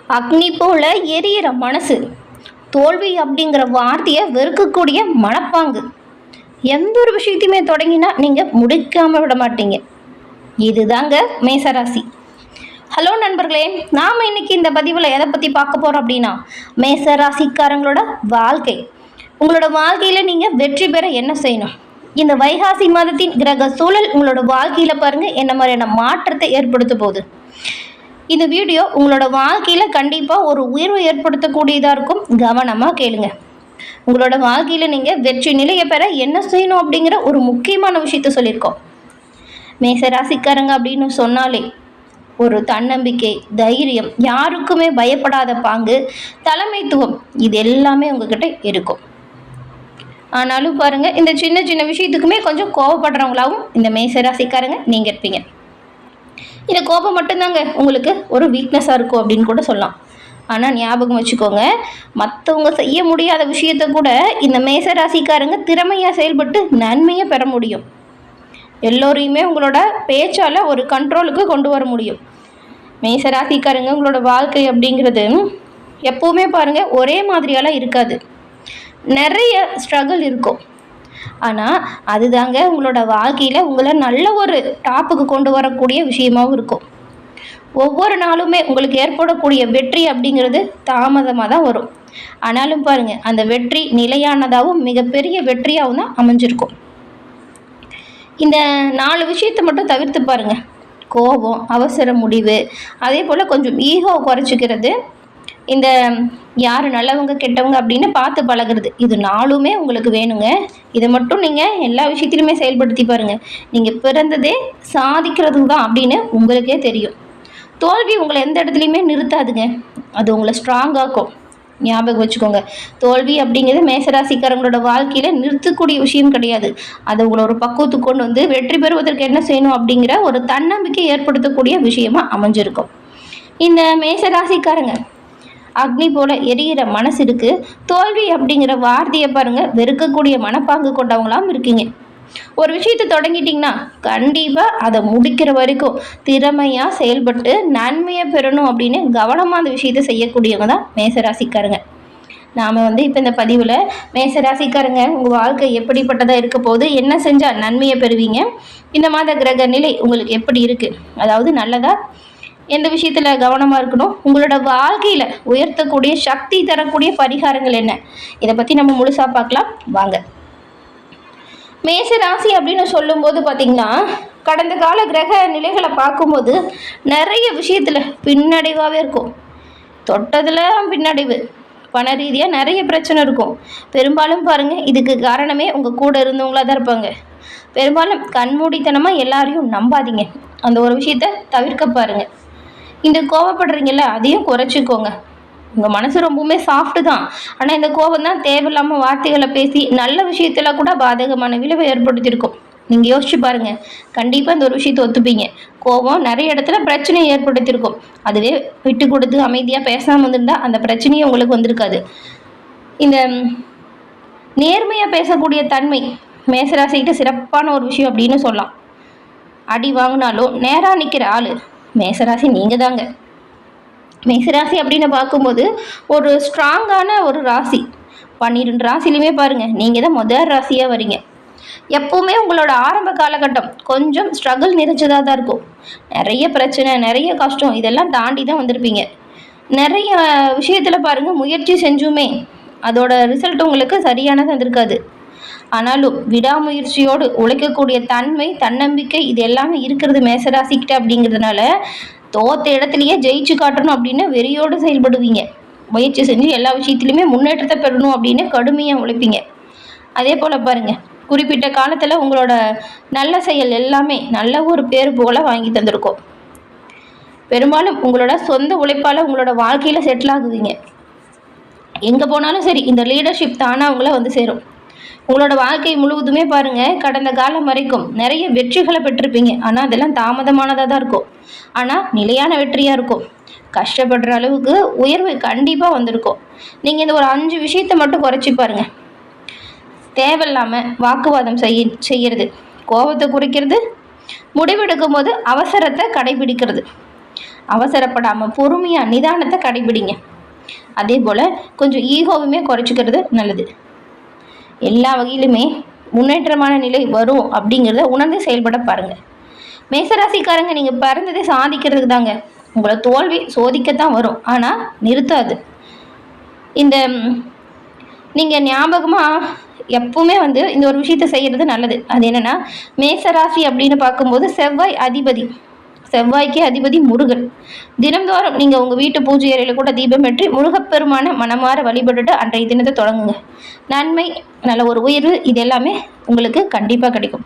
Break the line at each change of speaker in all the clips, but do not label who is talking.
அக்னி போல எரியிற மனசு, தோல்வி அப்படிங்கிற வார்த்தையை வெறுக்கக்கூடிய மனப்பாங்கு, எந்த ஒரு விஷயத்தையுமே தொடங்கினா நீங்கள் முடிக்காமல் விட மாட்டீங்க. இதுதாங்க மேசராசி. ஹலோ நண்பர்களே, நாம் இன்னைக்கு இந்த பதிவில் எதை பற்றி பார்க்க போகிறோம் அப்படின்னா, மேசராசிக்காரங்களோட வாழ்க்கை. உங்களோட வாழ்க்கையில் நீங்கள் வெற்றி பெற என்ன செய்யணும், இந்த வைகாசி மாதத்தின் கிரக சூழல் உங்களோட வாழ்க்கையில் பாருங்கள் என்ன மாதிரியான மாற்றத்தை ஏற்படுத்த போகுது. இந்த வீடியோ உங்களோட வாழ்க்கையில் கண்டிப்பாக ஒரு உயர்வை ஏற்படுத்தக்கூடியதாக இருக்கும். கவனமாக கேளுங்க. உங்களோட வாழ்க்கையில் நீங்கள் வெற்றி நிலையை பெற என்ன செய்யணும் அப்படிங்கிற ஒரு முக்கியமான விஷயத்த சொல்லியிருக்கோம். மேசராசிக்காரங்க அப்படின்னு சொன்னாலே ஒரு தன்னம்பிக்கை, தைரியம், யாருக்குமே பயப்படாத பாங்கு, தலைமைத்துவம், இது எல்லாமே உங்ககிட்ட இருக்கும். ஆனாலும் பாருங்கள், இந்த சின்ன சின்ன விஷயத்துக்குமே கொஞ்சம் கோவப்படுறவங்களாகவும் இந்த மேசராசிக்காரங்க நீங்கள் இருப்பீங்க. இந்த கோபம் மட்டும்தாங்க உங்களுக்கு ஒரு வீக்னஸாக இருக்கும் அப்படின்னு கூட சொல்லலாம். ஆனால் ஞாபகம் வச்சுக்கோங்க, மற்றவங்க செய்ய முடியாத விஷயத்த கூட இந்த மேசராசிக்காரங்க திறமையாக செயல்பட்டு நன்மையை பெற முடியும். எல்லோரையுமே உங்களோட பேச்சால் ஒரு கண்ட்ரோலுக்கு கொண்டு வர முடியும். மேசராசிக்காரங்க உங்களோட வாழ்க்கை அப்படிங்கிறது எப்போவுமே பாருங்கள் ஒரே மாதிரியாலாம் இருக்காது. நிறைய ஸ்ட்ரகிள் இருக்கும். ஆனால் அதுதாங்க உங்களோட வாழ்க்கையில் உங்களை நல்ல ஒரு டாப்புக்கு கொண்டு வரக்கூடிய விஷயமாகவும் இருக்கும். ஒவ்வொரு நாளுமே உங்களுக்கு ஏற்படக்கூடிய வெற்றி அப்படிங்கிறது தாமதமாக தான் வரும். ஆனாலும் பாருங்கள், அந்த வெற்றி நிலையானதாகவும் மிகப்பெரிய வெற்றியாகவும் தான் அமைஞ்சிருக்கும். இந்த 4 விஷயத்தை மட்டும் தவிர்த்து பாருங்கள். கோபம், அவசர முடிவு, அதே போல் கொஞ்சம் ஈகோ குறைச்சிக்கிறது, இந்த யார் நல்லவங்க கெட்டவங்க அப்படின்னு பார்த்து பழகிறது, இது 4மே உங்களுக்கு வேணுங்க. இதை மட்டும் நீங்கள் எல்லா விஷயத்திலுமே செயல்படுத்தி பாருங்கள். நீங்கள் பிறந்ததே சாதிக்கிறதுக்கு தான் அப்படின்னு உங்களுக்கே தெரியும். தோல்வி உங்களை எந்த இடத்துலையுமே நிறுத்தாதுங்க, அது உங்களை ஸ்ட்ராங்காக்கும். ஞாபகம் வச்சுக்கோங்க, தோல்வி அப்படிங்கிறது மேசராசிக்காரங்களோட வாழ்க்கையில் நிறுத்தக்கூடிய விஷயம் கிடையாது. அது உங்களை ஒரு பக்குவத்துக்கு கொண்டு வந்து வெற்றி பெறுவதற்கு என்ன செய்யணும் அப்படிங்கிற ஒரு தன்னம்பிக்கை ஏற்படுத்தக்கூடிய விஷயமா அமைஞ்சிருக்கும். இந்த மேசராசிக்காரங்க அக்னி போல எரியிற மனசு இருக்கு. தோல்வி அப்படிங்கிற வார்த்தையை பாருங்க வெறுக்கக்கூடிய மனப்பாங்கு கொண்டவங்களாம் இருக்கீங்க. ஒரு விஷயத்தை தொடங்கிட்டிங்கன்னா கண்டிப்பாக அதை முடிக்கிற வரைக்கும் திறமையாக செயல்பட்டு நன்மையை பெறணும் அப்படின்னு கவனமாக அந்த விஷயத்தை செய்யக்கூடியவங்க தான் மேசராசிக்காரங்க. நாம் இப்போ இந்த பதிவில் மேசராசிக்காரங்க உங்கள் வாழ்க்கை எப்படிப்பட்டதாக இருக்க போது, என்ன செஞ்சால் நன்மையை பெறுவீங்க, இந்த மாத கிரக நிலை உங்களுக்கு எப்படி இருக்குது, அதாவது நல்லதா, எந்த விஷயத்தில் கவனமாக இருக்கணும், உங்களோட வாழ்க்கையில் உயர்த்தக்கூடிய சக்தி தரக்கூடிய பரிகாரங்கள் என்ன, இதை பற்றி நம்ம முழுசாக பார்க்கலாம் வாங்க. மேசராசி அப்படின்னு சொல்லும்போது பார்த்திங்கன்னா, கடந்த கால கிரக நிலைகளை பார்க்கும்போது நிறைய விஷயத்தில் பின்னடைவாகவே இருக்கும். தொட்டதில் பின்னடைவு, பண ரீதியாக நிறைய பிரச்சனை இருக்கும். பெரும்பாலும் பாருங்கள், இதுக்கு காரணமே உங்கள் கூட இருந்தவங்களாக தான் இருப்பாங்க. பெரும்பாலும் கண்மூடித்தனமாக எல்லாரையும் நம்பாதீங்க. அந்த ஒரு விஷயத்தை தவிர்க்க பாருங்கள். இந்த கோவப்படுறீங்கல்ல, அதையும் குறைச்சிக்கோங்க. உங்கள் மனசு ரொம்பவுமே சாஃப்ட்டு தான், ஆனால் இந்த கோபம் தான் தேவையில்லாமல் வார்த்தைகளை பேசி நல்ல விஷயத்தில் கூட பாதகமான விளைவை ஏற்படுத்தியிருக்கும். நீங்கள் யோசிச்சு பாருங்கள், கண்டிப்பாக இந்த ஒரு விஷயத்தை ஒத்துப்பீங்க. கோபம் நிறைய இடத்துல பிரச்சனையை ஏற்படுத்தியிருக்கும். அதுவே விட்டு கொடுத்து அமைதியாக பேசாமல் வந்திருந்தால் அந்த பிரச்சனையே உங்களுக்கு வந்திருக்காது. இந்த நேர்மையாக பேசக்கூடிய தன்மை மேசராசிக்கிட்ட சிறப்பான ஒரு விஷயம் அப்படின்னு சொல்லலாம். அடி வாங்கினாலும் நேராக நிற்கிற ஆள் மேசராசி நீங்கள் தாங்க. மேசராசி அப்படின்னு பார்க்கும்போது ஒரு ஸ்ட்ராங்கான ஒரு ராசி. 12 ராசிலையுமே பாருங்கள் நீங்கள் தான் முதல் ராசியாக வரீங்க. எப்போவுமே உங்களோட ஆரம்ப காலகட்டம் கொஞ்சம் ஸ்ட்ரகிள் நிறைஞ்சதாக தான் இருக்கும். நிறைய பிரச்சனை, நிறைய கஷ்டம், இதெல்லாம் தாண்டி தான் வந்திருப்பீங்க. நிறைய விஷயத்தில் பாருங்கள் முயற்சி செஞ்சுமே அதோட ரிசல்ட் உங்களுக்கு சரியானது வந்திருக்காது. ஆனாலும் விடாமுயற்சியோடு உழைக்கக்கூடிய தன்மை, தன்னம்பிக்கை, இது எல்லாமே இருக்கிறது மேசராசிக்கிட்ட. அப்படிங்கிறதுனால தோத்த இடத்துலையே ஜெயிச்சு காட்டணும் அப்படின்னு வெறியோடு செயல்படுவீங்க. முயற்சி செஞ்சு எல்லா விஷயத்துலையுமே முன்னேற்றத்தை பெறணும் அப்படின்னு கடுமையாக உழைப்பீங்க. அதே போல் பாருங்கள், குறிப்பிட்ட காலத்தில் உங்களோட நல்ல செயல் எல்லாமே நல்ல ஒரு பேர் போல வாங்கி தந்திருக்கோம். பெரும்பாலும் உங்களோட சொந்த உழைப்பால் உங்களோட வாழ்க்கையில் செட்டில் ஆகுவீங்க. எங்கே போனாலும் சரி, இந்த லீடர்ஷிப் தானாக அவங்கள வந்து சேரும். உங்களோட வாழ்க்கை முழுவதுமே பாருங்கள், கடந்த காலம் வரைக்கும் நிறைய வெற்றிகளை பெற்றிருப்பீங்க. ஆனால் அதெல்லாம் தாமதமானதாக தான் இருக்கும். ஆனால் நிலையான வெற்றியாக இருக்கும். கஷ்டப்படுற அளவுக்கு உயர்வு கண்டிப்பாக வந்திருக்கும். நீங்கள் இந்த ஒரு 5 விஷயத்தை மட்டும் குறைச்சி பாருங்கள். தேவையில்லாமல் வாக்குவாதம் செய்கிறது, கோபத்தை குறைக்கிறது, முடிவெடுக்கும் போது அவசரத்தை கடைபிடிக்கிறது, அவசரப்படாமல் பொறுமையாக நிதானத்தை கடைபிடிங்க. அதே போல் கொஞ்சம் ஈகோவுமே குறைச்சிக்கிறது நல்லது. எல்லா வகையிலுமே முன்னேற்றமான நிலை வரும் அப்படிங்கிறத உணர்ந்து செயல்பட பாருங்கள். மேசராசிக்காரங்க, நீங்கள் பிறந்ததே சாதிக்கிறதுக்கு தாங்க. உங்களை தோல்வி சோதிக்கத்தான் வரும், ஆனால் நிறுத்தாது. இந்த நீங்கள் ஞாபகமாக எப்பவுமே இந்த ஒரு விஷயத்தை செய்கிறது நல்லது. அது என்னென்னா, மேசராசி அப்படின்னு பார்க்கும்போது செவ்வாய் அதிபதி, செவ்வாய்க்கு அதிபதி முருகன். தினம்தோறும் நீங்கள் உங்கள் வீட்டு பூஜை அறையில் கூட தீபம் ஏற்றி முருகப்பெருமான மனமாற வழிபட்டுட்டு அன்றைய தினத்தை தொடங்குங்க. நன்மை, நல்ல ஒரு உயர்வு, இது எல்லாமே உங்களுக்கு கண்டிப்பாக கிடைக்கும்.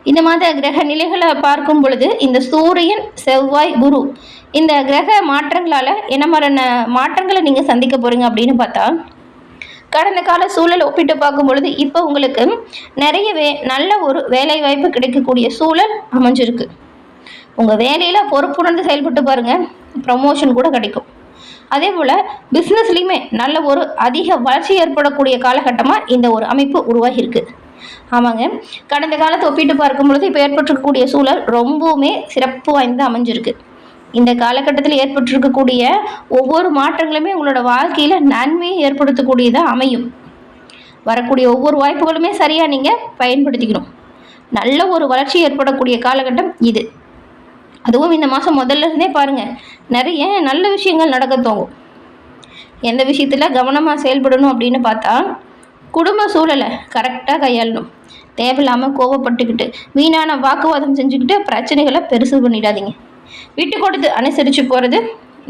இந்த மாத கிரக நிலைகளை பார்க்கும் பொழுது இந்த சூரியன், செவ்வாய், குரு இந்த கிரக மாற்றங்களால் என்ன மாதிரியான மாற்றங்களை நீங்கள் சந்திக்க போகிறீங்க அப்படின்னு பார்த்தா, கடந்த கால சூழல் ஒப்பிட்டு பார்க்கும் பொழுது இப்போ உங்களுக்கு நிறையவே நல்ல ஒரு வேலை வாய்ப்பு கிடைக்கக்கூடிய சூழல் அமைஞ்சிருக்கு. உங்கள் வேலையில் பொறுப்புணர்ந்து செயல்பட்டு பாருங்கள், ப்ரமோஷன் கூட கிடைக்கும். அதே போல் பிஸ்னஸ்லேயுமே நல்ல ஒரு அதிக வளர்ச்சி ஏற்படக்கூடிய காலகட்டமாக இந்த ஒரு அமைப்பு உருவாகியிருக்கு. ஆமாங்க, கடந்த காலத்தை ஒப்பிட்டு பார்க்கும் பொழுது இப்போ ஏற்பட்டிருக்கக்கூடிய சூழல் ரொம்பவுமே சிறப்பு வாய்ந்து அமைஞ்சிருக்கு. இந்த காலகட்டத்தில் ஏற்பட்டிருக்கக்கூடிய ஒவ்வொரு மாற்றங்களுமே உங்களோட வாழ்க்கையில் நன்மையை ஏற்படுத்தக்கூடியதாக அமையும். வரக்கூடிய ஒவ்வொரு வாய்ப்புகளுமே சரியாக நீங்கள் பயன்படுத்திக்கணும். நல்ல ஒரு வளர்ச்சி ஏற்படக்கூடிய காலகட்டம் இது. அதுவும் இந்த மாதம் முதல்ல இருந்தே பாருங்கள், நிறைய நல்ல விஷயங்கள் நடக்க தோங்கும். எந்த விஷயத்தில் கவனமாக செயல்படணும் அப்படின்னு பார்த்தா, குடும்ப சூழலை கரெக்டாக கையாளணும். தேவையில்லாமல் கோவப்பட்டுக்கிட்டு வீணான வாக்குவாதம் செஞ்சுக்கிட்டு பிரச்சனைகளை பெருசு பண்ணிடாதீங்க. விட்டு கொடுத்து அனுசரித்து போகிறது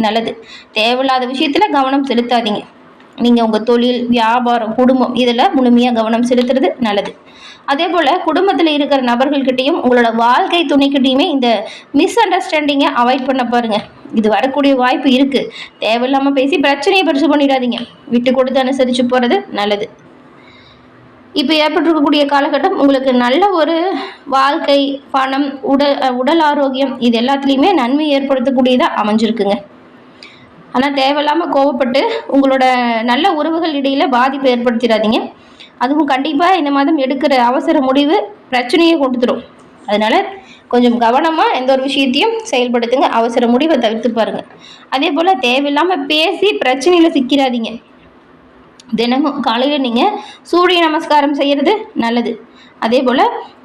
நல்லது. தேவையில்லாத விஷயத்தில் கவனம் செலுத்தாதீங்க. நீங்கள் உங்கள் தொழில், வியாபாரம், குடும்பம் இதில் முழுமையாக கவனம் செலுத்துறது நல்லது. அதே போல் குடும்பத்தில் இருக்கிற நபர்கள்கிட்டையும் உங்களோட வாழ்க்கை துணைக்கிட்டையுமே இந்த மிஸ் அண்டர்ஸ்டாண்டிங்கை அவாய்ட் பண்ண பாருங்கள். இது வரக்கூடிய வாய்ப்பு இருக்குது. தேவையில்லாமல் பேசி பிரச்சனையை பெருசு பண்ணிடாதீங்க. விட்டு கொடுத்து அனுசரித்து போகிறது நல்லது. இப்போ ஏற்பட்டிருக்கக்கூடிய காலகட்டம் உங்களுக்கு நல்ல ஒரு வாழ்க்கை, பணம், உடல் ஆரோக்கியம் இது எல்லாத்துலேயுமே நன்மை ஏற்படுத்தக்கூடியதாக அமைஞ்சிருக்குங்க. ஆனால் தேவையில்லாமல் கோவப்பட்டு உங்களோட நல்ல உறவுகள் இடையில் பாதிப்பை ஏற்படுத்திடாதீங்க. அதுவும் கண்டிப்பாக இந்த மாதம் எடுக்கிற அவசர முடிவு பிரச்சனையை கொண்டு தரும். அதனால் கொஞ்சம் கவனமாக எந்த ஒரு விஷயத்தையும் செயல்படுத்துங்க. அவசர முடிவை தவிர்த்து பாருங்கள். அதே போல் தேவையில்லாமல் பேசி பிரச்சனையில் சிக்கிறாதீங்க. தினமும் காலையில் நீங்கள் சூரிய நமஸ்காரம் செய்கிறது நல்லது. அதே போல்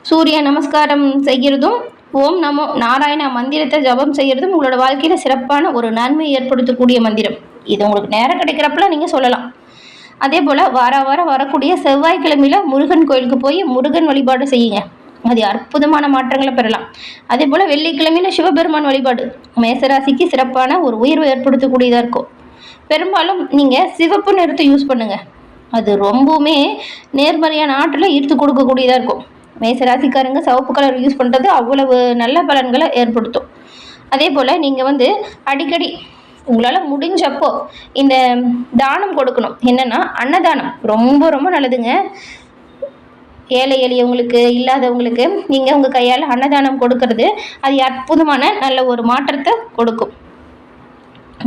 சூரிய நமஸ்காரம் செய்கிறதும் ஓம் நமோ நாராயண மந்திரத்தை ஜபம் செய்கிறதும் உங்களோட வாழ்க்கையில் சிறப்பான ஒரு நன்மை ஏற்படுத்தக்கூடிய மந்திரம். இது உங்களுக்கு நேரம் கிடைக்கிறப்பெல்லாம் நீங்கள் சொல்லலாம். அதே போல் வாரம் வரக்கூடிய செவ்வாய்க்கிழமையில் முருகன் கோயிலுக்கு போய் முருகன் வழிபாடு செய்யுங்க. அது அற்புதமான மாற்றங்களை பெறலாம். அதே போல் வெள்ளிக்கிழமையில் சிவபெருமான் வழிபாடு மேசராசிக்கு சிறப்பான ஒரு உயர்வை ஏற்படுத்தக்கூடியதாக இருக்கும். பெரும்பாலும் நீங்கள் சிவப்பு நிறத்தை யூஸ் பண்ணுங்கள். அது ரொம்பவுமே நேர்மறையான ஆற்றலை ஈர்த்து கொடுக்கக்கூடியதாக இருக்கும். மேசராசிக்காரங்க சிவப்பு கலர் யூஸ் பண்ணுறது அவ்வளவு நல்ல பலன்களை ஏற்படுத்தும். அதே போல் நீங்கள் அடிக்கடி உங்களால் முடிஞ்சப்போ இந்த தானம் கொடுக்கணும். என்னென்னா அன்னதானம் ரொம்ப ரொம்ப நல்லதுங்க. ஏழை எளியவங்களுக்கு, இல்லாதவங்களுக்கு நீங்கள் உங்கள் கையால் அன்னதானம் கொடுக்கறது அது அற்புதமான நல்ல ஒரு மாற்றத்தை கொடுக்கும்.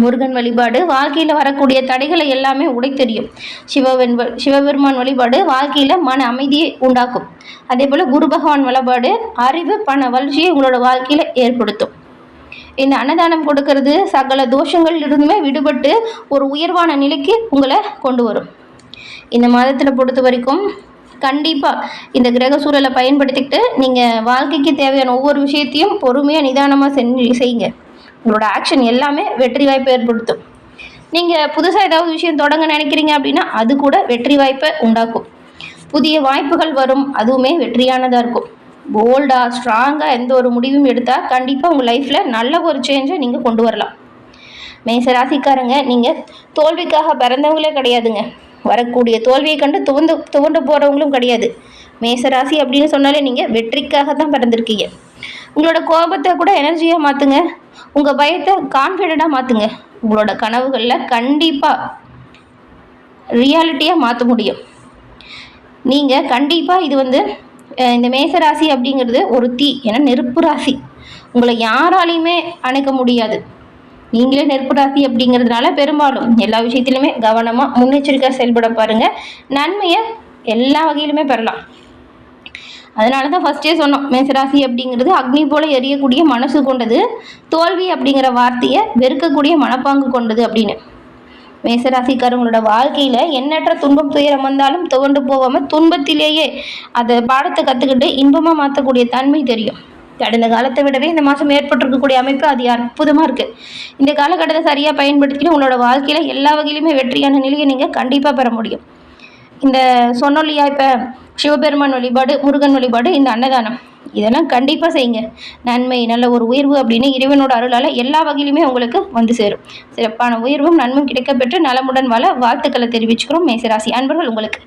முருகன் வழிபாடு வாழ்க்கையில் வரக்கூடிய தடைகளை எல்லாமே உடைத்தெறியும். சிவபெருமான் வழிபாடு வாழ்க்கையில் மன அமைதியை உண்டாக்கும். அதே போல் குரு பகவான் வழிபாடு அறிவு, பண வளர்ச்சியை உங்களோட வாழ்க்கையில் ஏற்படுத்தும். இந்த அன்னதானம் கொடுக்கறது சகல தோஷங்கள் இருந்துமே விடுபட்டு ஒரு உயர்வான நிலைக்கு உங்களை கொண்டு வரும். இந்த மாதத்தில் பொறுத்த வரைக்கும் கண்டிப்பாக இந்த கிரக சூழலை பயன்படுத்திக்கிட்டு நீங்கள் வாழ்க்கைக்கு தேவையான ஒவ்வொரு விஷயத்தையும் பொறுமையாக நிதானமாக செய்யுங்க. உங்களோட ஆக்ஷன் எல்லாமே வெற்றி வாய்ப்பை ஏற்படுத்தும். நீங்கள் புதுசாக ஏதாவது விஷயம் தொடங்க நினைக்கிறீங்க அப்படின்னா அது கூட வெற்றி வாய்ப்பை உண்டாக்கும். புதிய வாய்ப்புகள் வரும், அதுவுமே வெற்றியானதாக இருக்கும். போல்டாக ஸ்ட்ராங்காக எந்த ஒரு முடிவும் எடுத்தால் கண்டிப்பாக உங்கள் லைஃப்பில் நல்ல ஒரு சேஞ்சை நீங்கள் கொண்டு வரலாம். மேசராசிக்காரங்க, நீங்கள் தோல்விக்காக பிறந்தவங்களே கிடையாதுங்க. வரக்கூடிய தோல்வியை கண்டு துவண்டு போகிறவங்களும் கிடையாது. மேசராசி அப்படின்னு சொன்னாலே நீங்கள் வெற்றிக்காக தான் பிறந்திருக்கீங்க. உங்களோட கோபத்தை கூட எனர்ஜியாக மாற்றுங்க. உங்கள் பயத்தை கான்ஃபிடெண்ட்டாக மாற்றுங்க. உங்களோட கனவுகளில் கண்டிப்பாக ரியாலிட்டியாக மாற்ற முடியும். நீங்கள் கண்டிப்பாக இது இந்த மேசராசி அப்படிங்கிறது ஒரு தீ, ஏன்னா நெருப்பு ராசி. உங்களை யாராலையுமே அணைக்க முடியாது. நீங்களே நெருப்பு ராசி அப்படிங்கிறதுனால பெரும்பாலும் எல்லா விஷயத்திலுமே கவனமாக முன்னெச்சரிக்கையாக செயல்பட பாருங்கள். நன்மையை எல்லா வகையிலுமே பெறலாம். அதனால தான் ஃபஸ்ட்டே சொன்னோம், மேசராசி அப்படிங்கிறது அக்னி போல எரியக்கூடிய மனசு கொண்டது, தோல்வி அப்படிங்கிற வார்த்தையை வெறுக்கக்கூடிய மனப்பாங்கு கொண்டது அப்படின்னு. மேசராசிக்காரங்களோட வாழ்க்கையில் எண்ணற்ற துன்பம் துயரம் வந்தாலும் துவண்டு போகாமல் துன்பத்திலேயே அதை பாடத்தை கற்றுக்கிட்டு இன்பமாக மாற்றக்கூடிய தன்மை தெரியும். கடந்த காலத்தை விடவே இந்த மாதம் ஏற்பட்டிருக்கக்கூடிய அமைப்பு அது அற்புதமாக இருக்குது. இந்த காலகட்டத்தை சரியாக பயன்படுத்திட்டு உங்களோட வாழ்க்கையில் எல்லா வகையிலுமே வெற்றியான நிலையை நீங்கள் கண்டிப்பாக பெற முடியும். இந்த சொன்னோம் இல்லையா, இப்போ சிவபெருமான் வழிபாடு, முருகன் வழிபாடு, இந்த அன்னதானம், இதெல்லாம் கண்டிப்பாக செய்யுங்க. நன்மை, நல்ல ஒரு உயர்வு அப்படின்னு இறைவனோட அருளால் எல்லா வகையிலுமே உங்களுக்கு வந்து சேரும். சிறப்பான உயர்வும் நன்மையும் கிடைக்கப்பெற்று நலமுடன் வாழ வாழ்த்துக்களை தெரிவிச்சுக்கிறோம் மேசராசி அன்பர்கள் உங்களுக்கு.